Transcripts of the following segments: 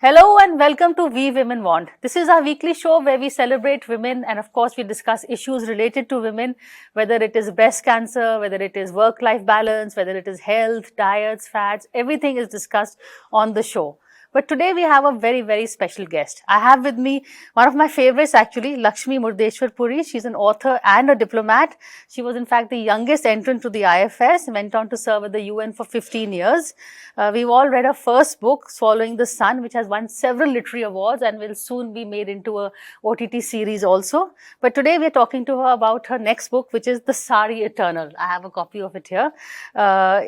Hello and welcome to We Women Want. This is our weekly show where we celebrate women and of course we discuss issues related to women, whether it is breast cancer, whether it is work-life balance, whether it is health, diets, fats, everything is discussed on the show. But today we have a very, very special guest. I have with me one of my favorites actually, Lakshmi Murdeshwar Puri. She's an author and a diplomat. She was in fact the youngest entrant to the IFS, went on to serve at the UN for 15 years. We've all read her first book, Swallowing the Sun, which has won several literary awards and will soon be made into a OTT series also. But today we're talking to her about her next book, which is The Sari Eternal. I have a copy of it here.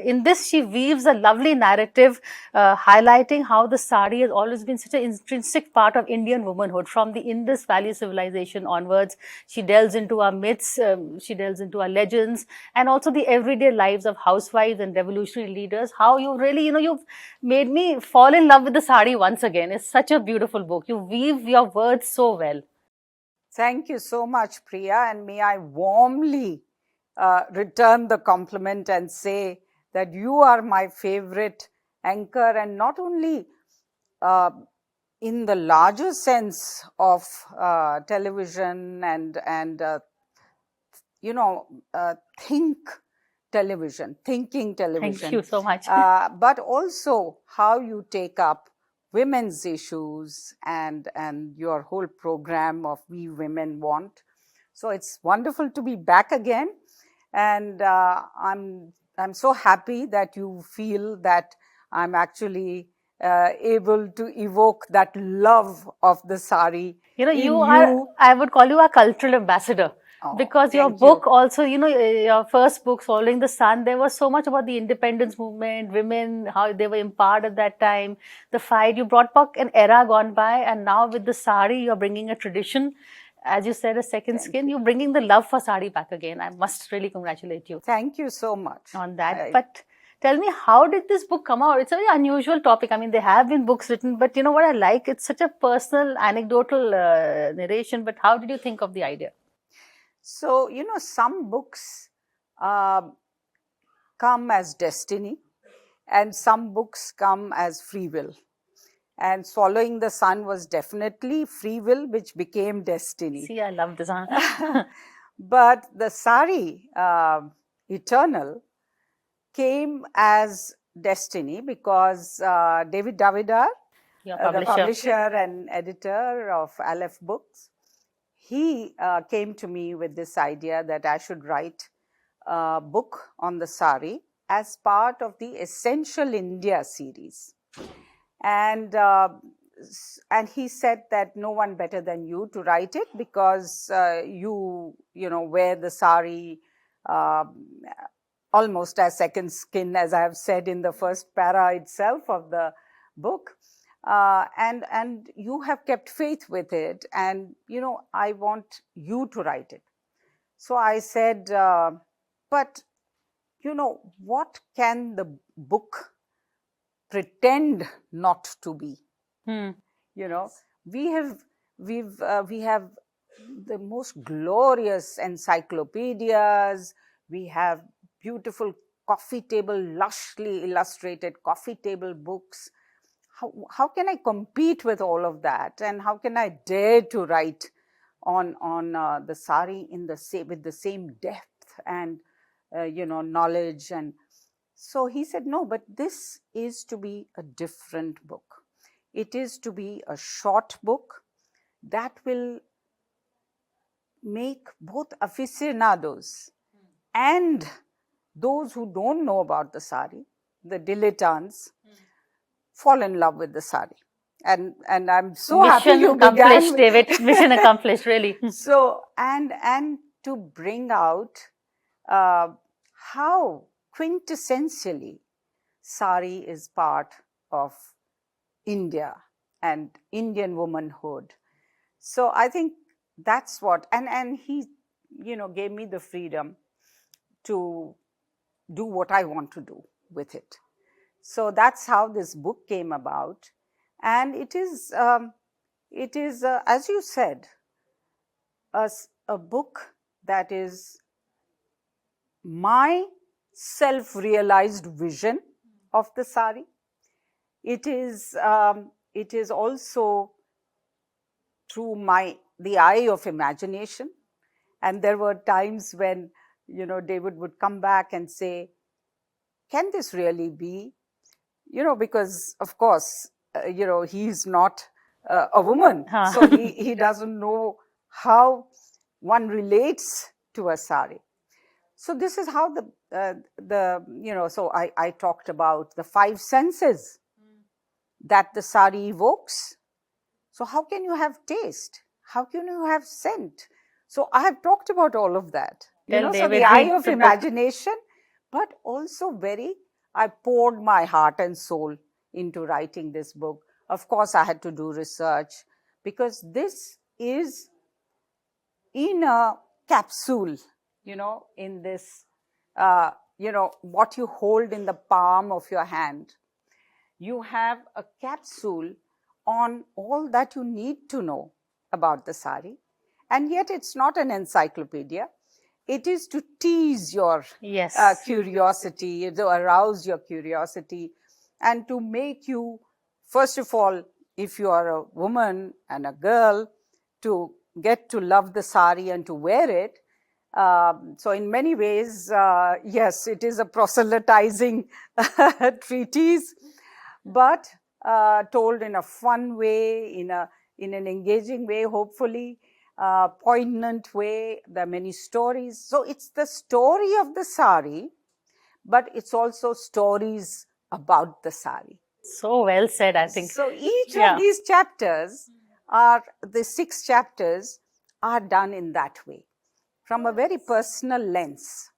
In this, she weaves a lovely narrative highlighting how the sari has always been such an intrinsic part of Indian womanhood. From the Indus Valley civilization onwards, she delves into our myths, she delves into our legends, and also the everyday lives of housewives and revolutionary leaders. How you really, you've made me fall in love with the sari once again. It's such a beautiful book. You weave your words so well. Thank you so much, Priya, and may I warmly return the compliment and say that you are my favorite anchor, and not only in the larger sense of television and thinking television. Thank you so much. But also how you take up women's issues and your whole program of We Women Want. So it's wonderful to be back again, and I'm so happy that you feel that I'm actually able to evoke that love of the sari. I would call you a cultural ambassador. Because your book also, your first book, Swallowing the Sun, there was so much about the independence movement, women, how they were empowered at that time, the fight. You brought back an era gone by, and now with the sari, you're bringing a tradition. As you said, a second skin. You're bringing the love for sari back again. I must really congratulate you. Thank you so much on that. But tell me, how did this book come out? It's a very unusual topic. I mean, there have been books written, but you know what I like? It's such a personal, anecdotal narration. But how did you think of the idea? So, some books come as destiny and some books come as free will. And Swallowing the Sun was definitely free will, which became destiny. See, I love this. But the Sari Eternal came as destiny because David Davidar, the publisher and editor of Aleph Books, he came to me with this idea that I should write a book on the sari as part of the Essential India series. And he said that no one better than you to write it, because you wear the sari almost as second skin, as I have said in the first para itself of the book. And you have kept faith with it, and I want you to write it. So I said, but what can the book pretend not to be? We have the most glorious encyclopedias. We have beautiful coffee table, lushly illustrated coffee table books. How can I compete with all of that? And how can I dare to write on the sari with the same depth and knowledge? And so he said, no, but this is to be a different book. It is to be a short book that will make both aficionados and those who don't know about the sari, the dilettantes, fall in love with the sari. And I'm so happy you began. David, mission accomplished, really. So, and to bring out how quintessentially sari is part of India and Indian womanhood. So I think that's what, and he, gave me the freedom to do what I want to do with it. So that's how this book came about. And it is, as you said, a book that is my self-realized vision of the sari. It is it is also through the eye of imagination. And there were times when, David would come back and say, can this really be? Because of course, he's not a woman. Huh. So he doesn't know how one relates to a sari. So this is how so I talked about the 5 senses that the sari evokes. So how can you have taste? How can you have scent? So I have talked about all of that. Tell So David, the eye read of the book. imagination, but also I poured my heart and soul into writing this book. Of course, I had to do research because this is in a capsule, in this, what you hold in the palm of your hand. You have a capsule on all that you need to know about the sari. And yet it's not an encyclopedia. It is to tease your Yes. curiosity, to arouse your curiosity, and to make you, first of all, if you are a woman and a girl, to get to love the sari and to wear it. So in many ways, yes, it is a proselytizing treatise, but told in a fun way, in an engaging way, hopefully, poignant way. There are many stories. So it's the story of the sari, but it's also stories about the sari. So well said, I think. So each Yeah. of these chapters the 6 chapters are done in that way, from a very personal lens.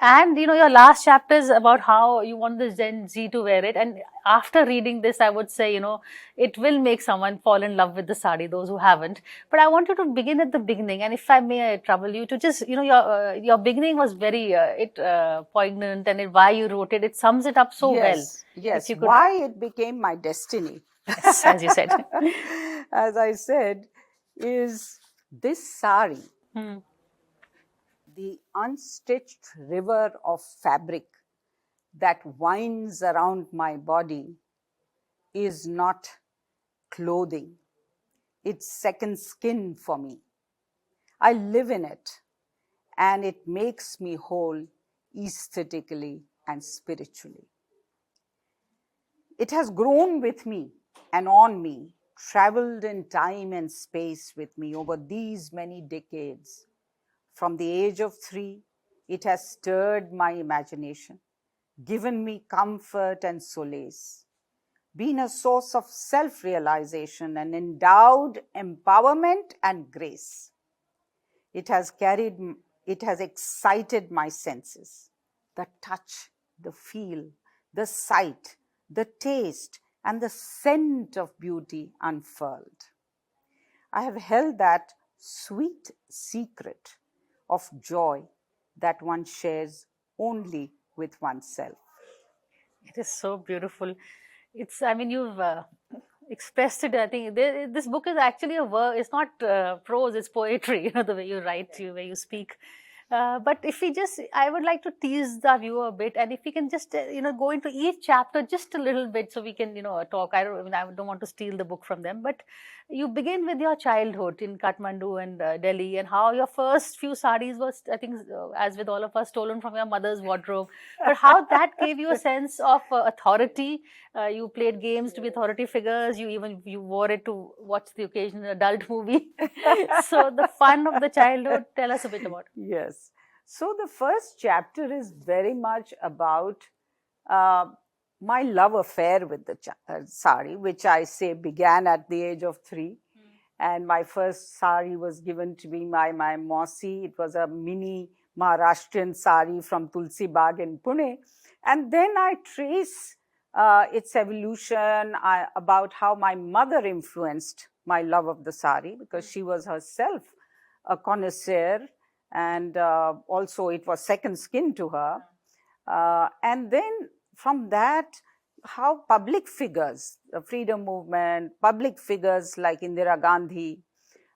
And your last chapter is about how you want the Gen Z to wear it. And after reading this, I would say, it will make someone fall in love with the sari, those who haven't. But I want you to begin at the beginning. And if I may trouble you to just, your beginning was very poignant, and why you wrote it, it sums it up so well. Yes, If you could, why it became my destiny. yes, as you said. As I said, is this sari, the unstitched river of fabric that winds around my body, is not clothing. It's second skin for me. I live in it, and it makes me whole aesthetically and spiritually. It has grown with me and on me, traveled in time and space with me over these many decades. From the age of 3, it has stirred my imagination, given me comfort and solace, been a source of self-realization and endowed empowerment and grace. It has excited my senses, the touch, the feel, the sight, the taste, and the scent of beauty unfurled. I have held that sweet secret of joy that one shares only with oneself. It is so beautiful. You've expressed it. I think this book is actually a verse. It's not prose, it's poetry, the way you write, the way you speak. But I would like to tease the viewer a bit, and if we can just, go into each chapter just a little bit so we can, talk. I don't want to steal the book from them, but you begin with your childhood in Kathmandu and Delhi, and how your first few saris was, I think, as with all of us, stolen from your mother's wardrobe. But how that gave you a sense of authority. You played games to be authority figures. You wore it to watch the occasional adult movie. So the fun of the childhood. Tell us a bit about it. Yes. So the first chapter is very much about my love affair with the sari, which I say began at the age of 3. And my first sari was given to me by my Mausi. It was a mini Maharashtrian sari from Tulsi Bagh in Pune. And then I trace its evolution, about how my mother influenced my love of the sari, because she was herself a connoisseur, and also it was second skin to her. And then from that, how public figures, the freedom movement, public figures like Indira Gandhi,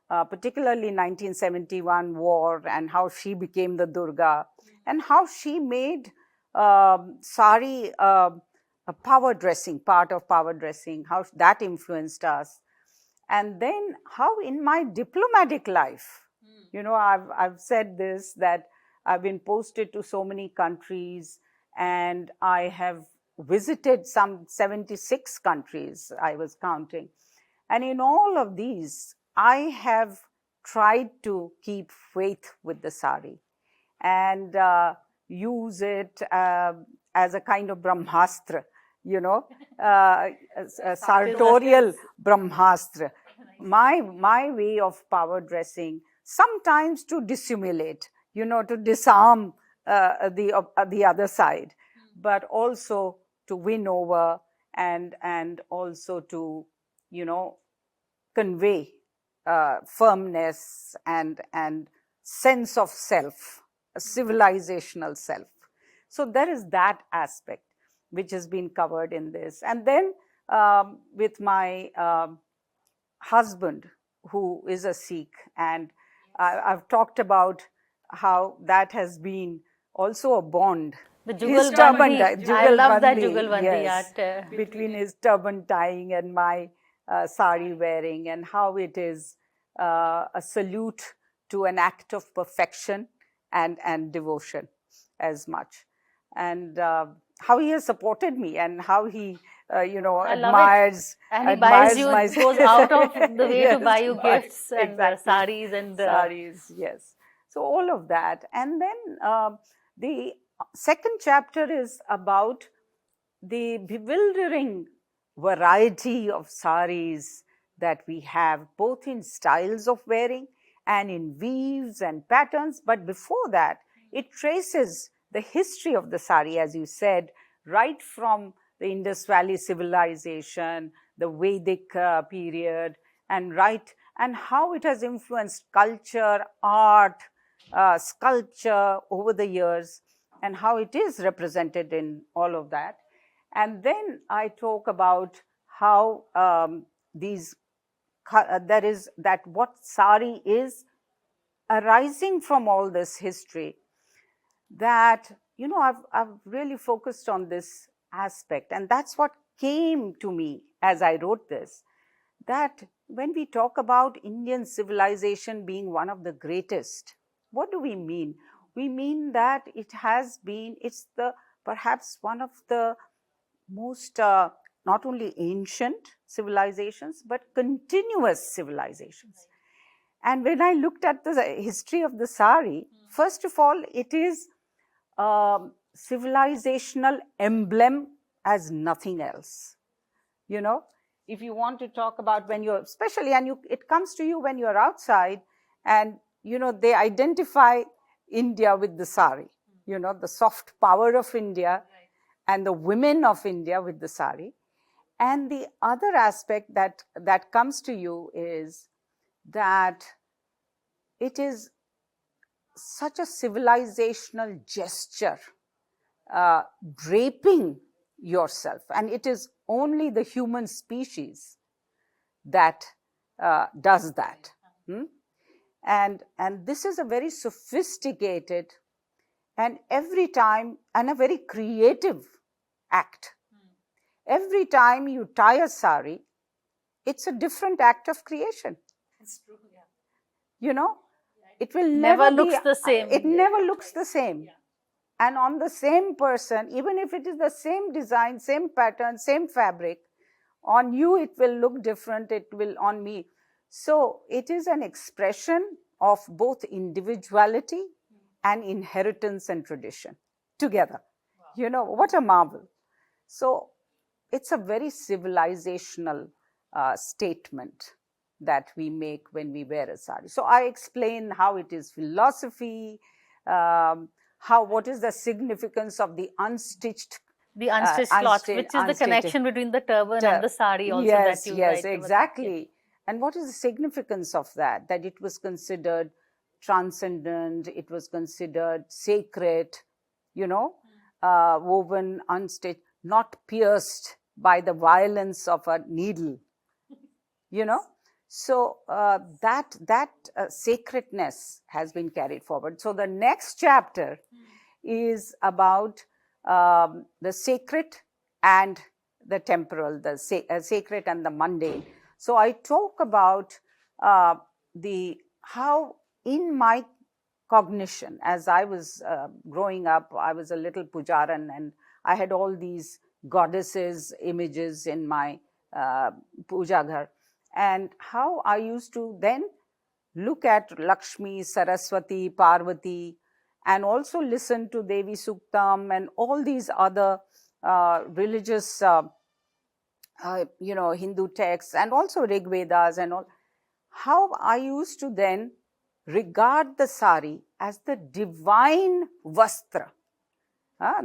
particularly 1971 war, and how she became the Durga, and how she made sari a power dressing, part of power dressing, how that influenced us. And then how in my diplomatic life, you know, I've said this, that I've been posted to so many countries, and I have visited some 76 countries, I was counting. And in all of these, I have tried to keep faith with the sari and use it as a kind of brahmastra, you know, a sartorial brahmastra. My way of power dressing, sometimes to dissimulate, you know, to disarm the other side, but also to win over, and also to, you know, convey firmness and sense of self, a civilizational self. So there is that aspect which has been covered in this. And then with my husband, who is a Sikh, and I've talked about how that has been also a bond. The His Jugalbandi, I love that Jugalbandi, Jugalbandi yes, art. between his turban tying and my sari wearing, and how it is a salute to an act of perfection and devotion as much. And how he has supported me, and how he, you know, I love it. admires, And he buys you, my goes out of the way to yes, buy you buys, gifts and exactly. saris and saris, yes. So all of that. And then the second chapter is about the bewildering variety of saris that we have, both in styles of wearing and in weaves and patterns. But before that, it traces the history of the sari, as you said, right from the Indus Valley civilization, the Vedic period, and how it has influenced culture, art, sculpture over the years, and how it is represented in all of that. And then I talk about how there is that what sari is arising from all this history, that, you know, I've really focused on this aspect. And that's what came to me as I wrote this, that when we talk about Indian civilization being one of the greatest, what do we mean? We mean that it has been, it's the perhaps one of the most not only ancient civilizations, but continuous civilizations. And when I looked at the history of the sari, first of all, it is a civilizational emblem as nothing else. You know, if you want to talk about when you're, especially, and it comes to you when you're outside, and, you know, they identify India with the sari, you know, the soft power of India, and the women of India with the sari. And the other aspect that comes to you is that it is such a civilizational gesture, draping yourself. And it is only the human species that does that. And this is a very sophisticated and every time, and a very creative act. Every time you tie a sari, it's a different act of creation. It's true, yeah. You know, it will never never looks the same. It never looks the same. Yeah. And on the same person, even if it is the same design, same pattern, same fabric, on you it will look different, it will on me. So it is an expression of both individuality and inheritance and tradition together. Wow. You know, what a marvel. So it's a very civilizational statement that we make when we wear a sari. So I explain how it is philosophy, what is the significance of the unstitched cloth, which is the connection between the turban and the sari also. Yes, that you yes, exactly. And what is the significance of that? That it was considered transcendent, it was considered sacred, you know, woven, unstitched, not pierced by the violence of a needle, you know. So that sacredness has been carried forward. So the next chapter is about the sacred and the temporal, the sacred and the mundane. So I talk about how in my cognition, as I was growing up, I was a little pujaran, and I had all these goddesses images in my puja ghar, and how I used to then look at Lakshmi, Saraswati, Parvati, and also listen to Devi Suktam and all these other religious Hindu texts, and also Rig Vedas and all, how I used to then regard the sari as the divine vastra,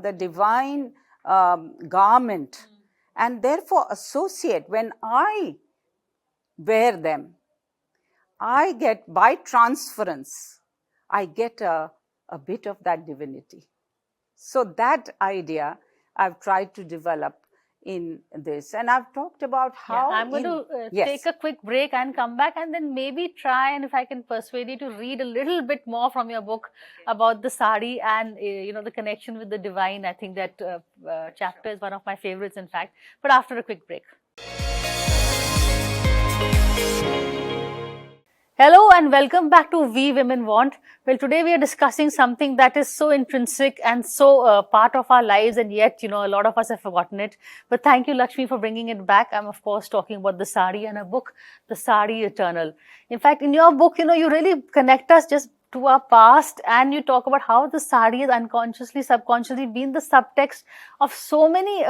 the divine garment, and therefore associate, when I wear them, I get, by transference, I get a bit of that divinity. So that idea I've tried to develop in this, and I've talked about how I'm going to take a quick break and come back, and then maybe try, and if I can persuade you to read a little bit more from your book about the sari and the connection with the divine. I think that chapter is one of my favorites, in fact. But after a quick break. Hello and welcome back to We Women Want. Well, today we are discussing something that is so intrinsic and so part of our lives, and yet, a lot of us have forgotten it. But thank you, Lakshmi, for bringing it back. I'm, of course, talking about the sari and a book, the Sari Eternal. In fact, in your book, you really connect us just to our past, and you talk about how the sari has unconsciously, subconsciously been the subtext of so many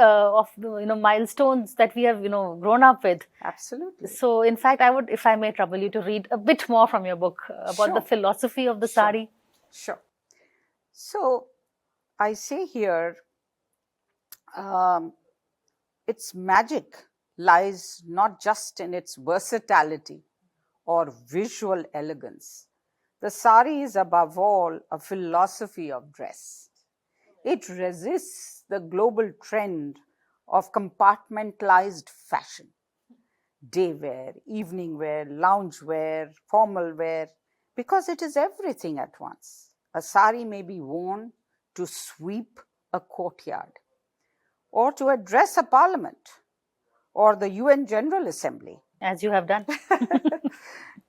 milestones that we have grown up with. Absolutely. So in fact, I would, if I may trouble you, to read a bit more from your book about the philosophy of the sari. Sure. So I say here, its magic lies not just in its versatility or visual elegance. The sari is above all a philosophy of dress. It resists the global trend of compartmentalized fashion. Day wear, evening wear, lounge wear, formal wear, because it is everything at once. A sari may be worn to sweep a courtyard, or to address a parliament, or the UN General Assembly. As you have done.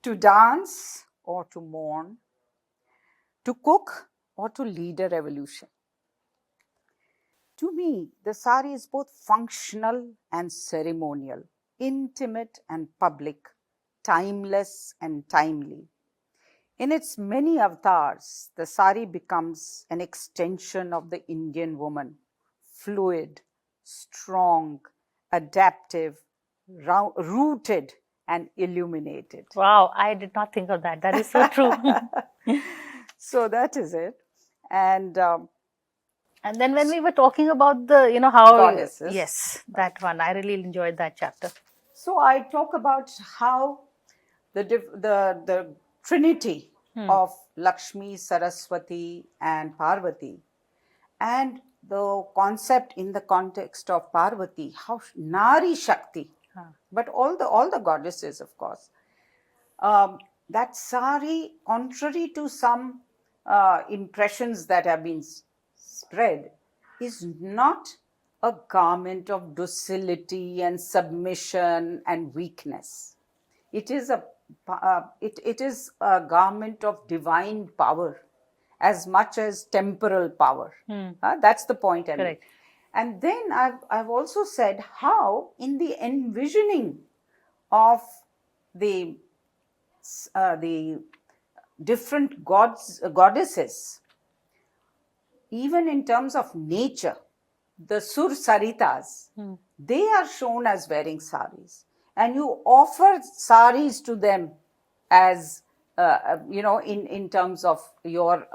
To dance or to mourn, to cook or to lead a revolution. To me, the sari is both functional and ceremonial, intimate and public, timeless and timely. In its many avatars, the sari becomes an extension of the Indian woman, fluid, strong, adaptive, rooted, and illuminated. Wow, I did not think of that. That is so true. So that is it. And then when we were talking about the, how... goddesses. Yes, that one. I really enjoyed that chapter. So I talk about how the trinity of Lakshmi, Saraswati, and Parvati, and the concept in the context of Parvati, how Nari Shakti, but all the goddesses, of course. That sari, contrary to some impressions that have been spread, is not a garment of docility and submission and weakness. It is a garment of divine power, as much as temporal power. That's the point I make. And then I've also said how, in the envisioning of the different goddesses, even in terms of nature, the Sur Saritas, they are shown as wearing saris. And you offer saris to them as, in terms of your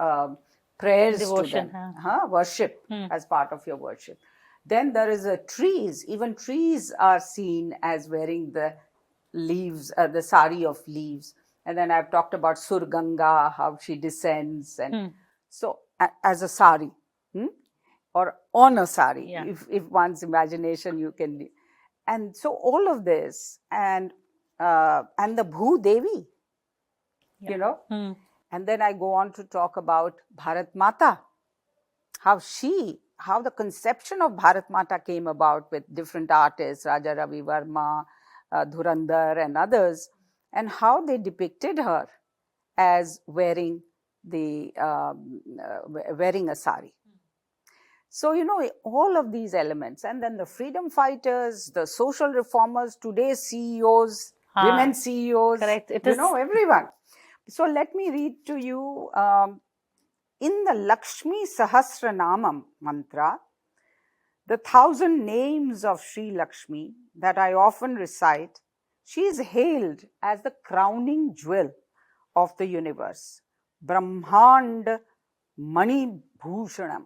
prayers, devotion, to them, worship, as part of your worship. Then there is trees. Even trees are seen as wearing the leaves, the sari of leaves. And then I've talked about Sur Ganga, how she descends. And so as a sari, or on a sari, if one's imagination you can. And so all of this, and the Bhu Devi, and then I go on to talk about Bharat Mata, how how the conception of Bharat Mata came about with different artists, Raja Ravi Verma, Dhurandhar and others, and how they depicted her as wearing wearing a sari. So, all of these elements, and then the freedom fighters, the social reformers, today's CEOs, women CEOs, correct. Everyone. So, let me read to you in the Lakshmi Sahasranamam mantra, the 1,000 names of Sri Lakshmi that I often recite, she is hailed as the crowning jewel of the universe, Brahmand Mani Bhushanam,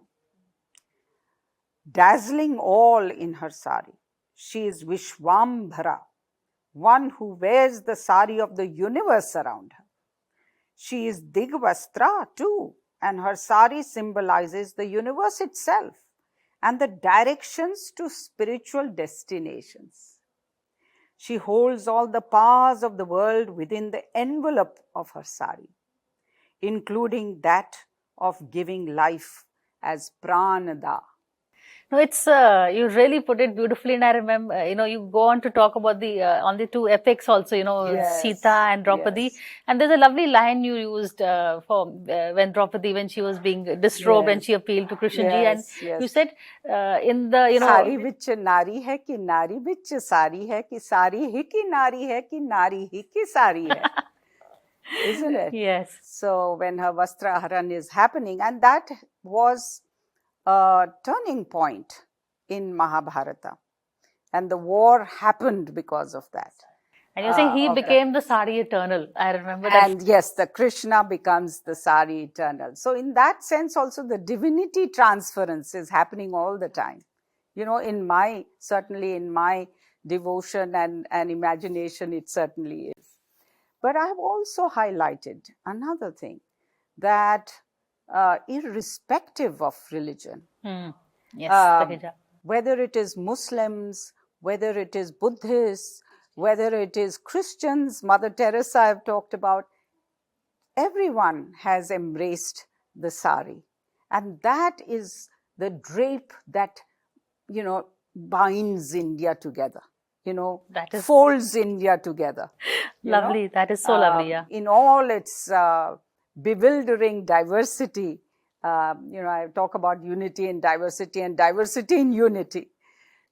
dazzling all in her sari. She is Vishwambhara, one who wears the sari of the universe around her. She is Digvastra too, and her sari symbolizes the universe itself and the directions to spiritual destinations. She holds all the powers of the world within the envelope of her sari, including that of giving life as pranada. No, it's you really put it beautifully, and I remember, you go on to talk about the on the two epics also, Yes, Sita and Draupadi, yes. and there's a lovely line you used for when Draupadi, when she was being disrobed and she appealed to Krishna ji, and you said in the Sari vich nari hai ki nari vich sari hai ki sari hi ki nari hai ki nari hi ki sari hai. Isn't it? Yes. So when her Vastra Haran is happening, and that was a turning point in Mahabharata, and the war happened because of that. And you're saying he became the Sari Eternal. I remember that. And yes, the Krishna becomes the Sari Eternal. So in that sense also the divinity transference is happening all the time. Certainly in my devotion and imagination, it certainly is. But I have also highlighted another thing, that irrespective of religion, yes, whether it is Muslims, whether it is Buddhists, whether it is Christians, Mother Teresa I've talked about, everyone has embraced the sari. And that is the drape that, binds India together, folds India together. Lovely. That is so lovely, yeah. In all its bewildering diversity, I talk about unity in diversity and diversity in unity.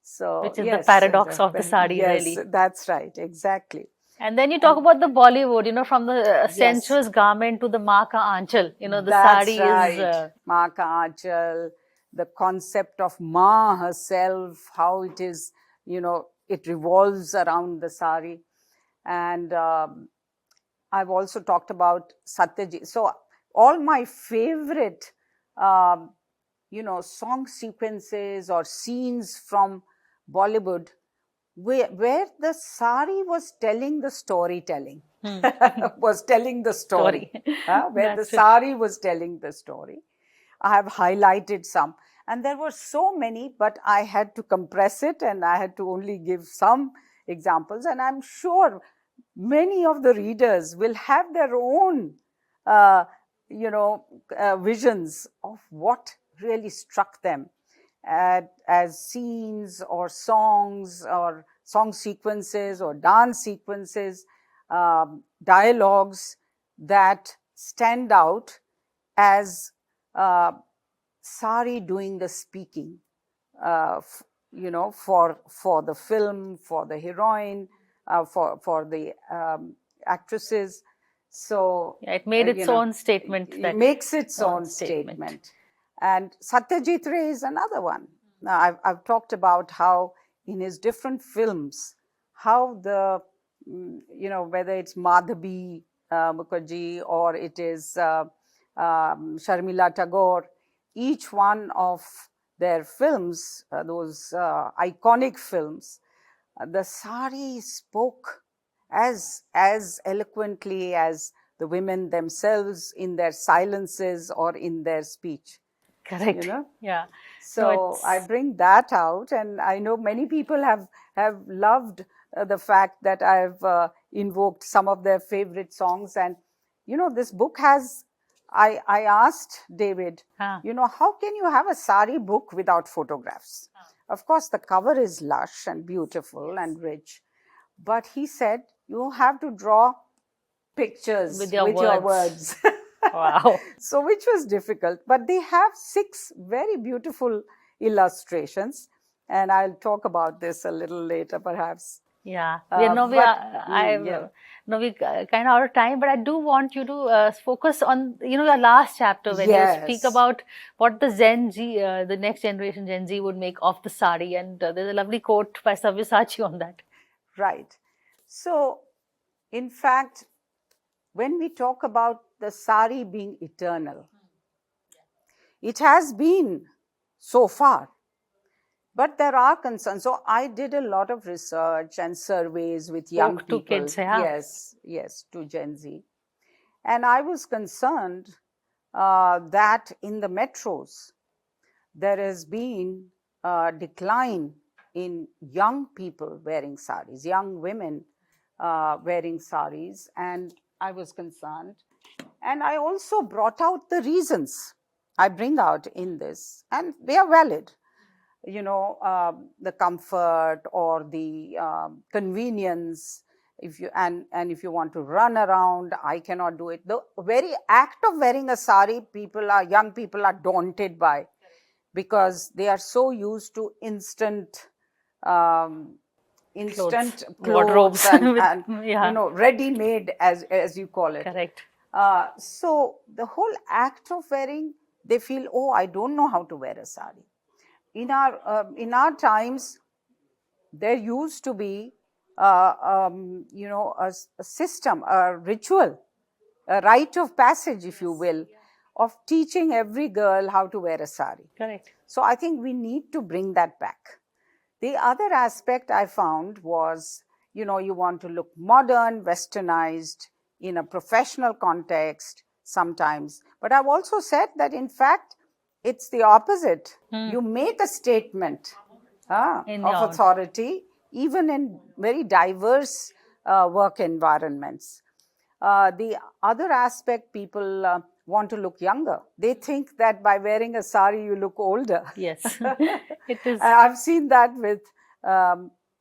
So, which is the paradox of the sari, really. Yes, that's right, exactly. And then you talk about the Bollywood, from the sensuous garment to the Maa Ka Aanchal, the that's sari right. is... Maa Ka Aanchal, the concept of Ma herself, how it is, it revolves around the sari. And I've also talked about Satyajit. So all my favorite, song sequences or scenes from Bollywood, where the sari was telling the storytelling, was telling the story. Where the sari was telling the story. I have highlighted some. And there were so many, but I had to compress it and I had to only give some examples. And I'm sure many of the readers will have their own, visions of what really struck them as scenes or songs or song sequences or dance sequences, dialogues that stand out as sari doing the speaking, for the film, for the heroine, for the actresses. So it made its own statement. It makes its own statement. And Satyajit Ray is another one. Now, I've talked about how in his different films, how the, whether it's Madhabi Mukherjee or it is Sharmila Tagore, each one of their films, those iconic films, the sari spoke as eloquently as the women themselves in their silences or in their speech. Correct. Yeah. So I bring that out, and I know many people have loved the fact that I've invoked some of their favorite songs. And this book has I asked David, Huh. how can you have a sari book without photographs? Of course, the cover is lush and beautiful and rich, but he said, you have to draw pictures With your your words. words. Wow. So, which was difficult, but they have 6 very beautiful illustrations, and I'll talk about this a little later, perhaps. Yeah, Yeah. we kind of out of time, but I do want you to focus on your last chapter when you speak Yes. about what the Gen Z, the next generation Gen Z would make of the sari, and there's a lovely quote by Sabyasachi on that. Right. So, in fact, when we talk about the sari being eternal, it has been so far, but there are concerns. So, I did a lot of research and surveys with young Spoke to people. kids, yeah. Yes, to Gen Z. And I was concerned that in the metros, there has been a decline in young people wearing saris, young women wearing saris, and I was concerned. And I also brought out the reasons I bring out in this, and they are valid. The comfort or the convenience. If you want to run around, I cannot do it. The very act of wearing a sari, young people are daunted by, because they are so used to instant clothes Wardrobes. and Yeah. ready made, as you call it. Correct. So the whole act of wearing, they feel, oh, I don't know how to wear a sari. In our times, there used to be a system, a ritual, a rite of passage, if you will, of teaching every girl how to wear a sari. Correct. So I think we need to bring that back. The other aspect I found was, you want to look modern, westernized in a professional context sometimes. But I've also said that, in fact, it's the opposite. You make a statement of authority, even in very diverse work environments. The other aspect, people want to look younger. They think that by wearing a sari, you look older. Yes, it is. I've seen that with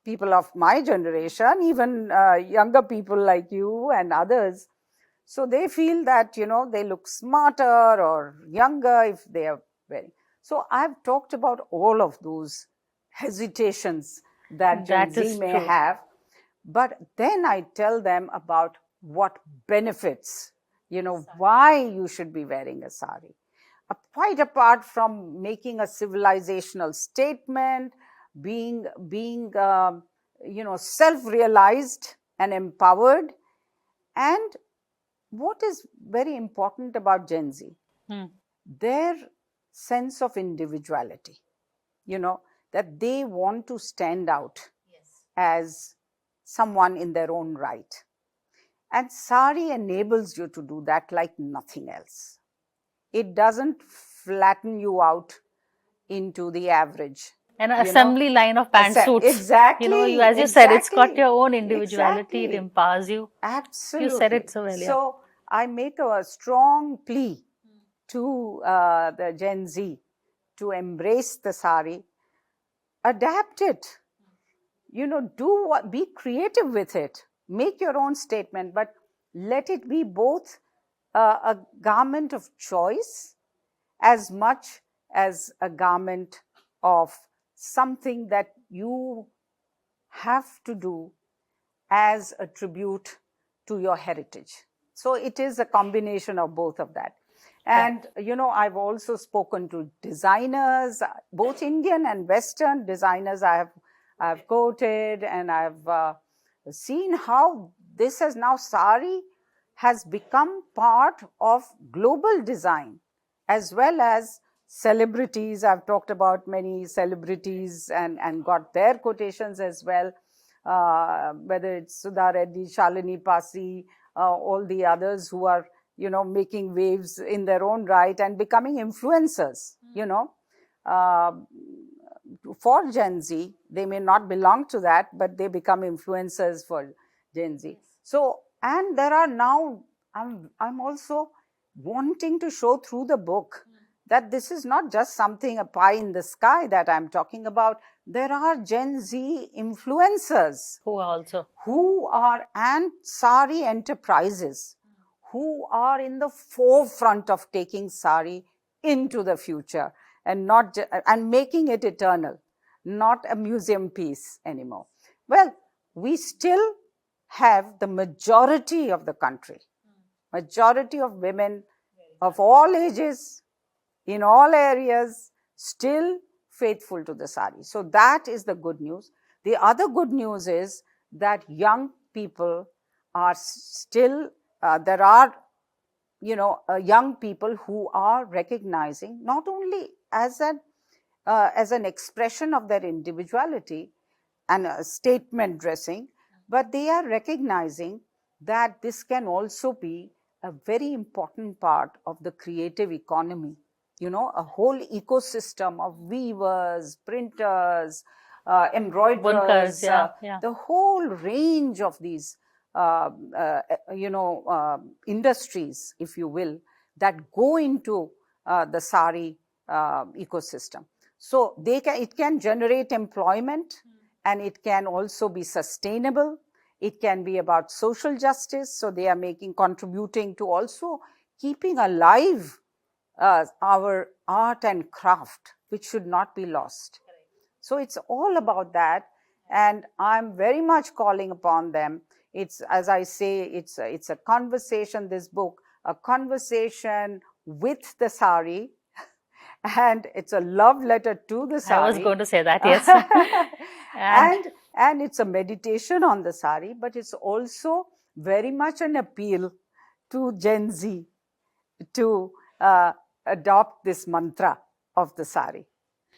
people of my generation, even younger people like you and others. So they feel that, they look smarter or younger if they are wearing. So I've talked about all of those hesitations that Gen Z may have. But then I tell them about what benefits, why you should be wearing a sari. Quite apart from making a civilizational statement, being self-realized and empowered. And what is very important about Gen Z? Their sense of individuality, that they want to stand out as someone in their own right. And sari enables you to do that like nothing else. It doesn't flatten you out into the average. An assembly line of pantsuits. Exactly. As you said, it's got your own individuality. Exactly. It empowers you. Absolutely. You said it so well. So I make a strong plea to the Gen Z to embrace the sari, adapt it, be creative with it, make your own statement, but let it be both a garment of choice as much as a garment of something that you have to do as a tribute to your heritage. So it is a combination of both of that. And, I've also spoken to designers, both Indian and Western designers I've quoted, and I've seen how this has now, sari has become part of global design, as well as celebrities. I've talked about many celebrities and got their quotations as well, whether it's Sudha Reddy, Shalini Pasi, all the others who are, making waves in their own right and becoming influencers, for Gen Z. They may not belong to that, but they become influencers for Gen Z. So, and there are now, I'm also wanting to show through the book that this is not just something, a pie in the sky that I'm talking about. There are Gen Z influencers Who also? and Sari enterprises who are in the forefront of taking Sari into the future and and making it eternal, not a museum piece anymore. Well, we still have the majority of the country, majority of women of all ages, in all areas, still faithful to the sari. So that is the good news. The other good news is that young people are still, there are, young people who are recognizing not only as an expression of their individuality and a statement dressing, but they are recognizing that this can also be a very important part of the creative economy. A whole ecosystem of weavers, printers, embroiderers, the whole range of these, industries, if you will, that go into the sari ecosystem. So it can generate employment, and it can also be sustainable. It can be about social justice. So they are contributing to also keeping alive our art and craft, which should not be lost. So it's all about that. And I'm very much calling upon them. It's, as I say, it's a conversation, this book, a conversation with the sari. And it's a love letter to the sari. I was going to say that, yes. and it's a meditation on the sari, but it's also very much an appeal to Gen Z to adopt this mantra of the sari.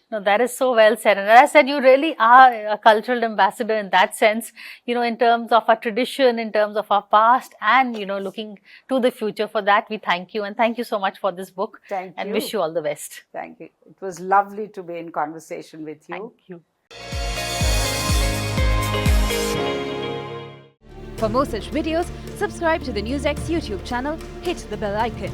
No, that is so well said. And as I said, you really are a cultural ambassador in that sense, in terms of our tradition, in terms of our past, and, looking to the future. For that, we thank you. And thank you so much for this book. Thank you. And wish you all the best. Thank you. It was lovely to be in conversation with you. Thank you. For more such videos, subscribe to the Newsx YouTube channel, hit the bell icon.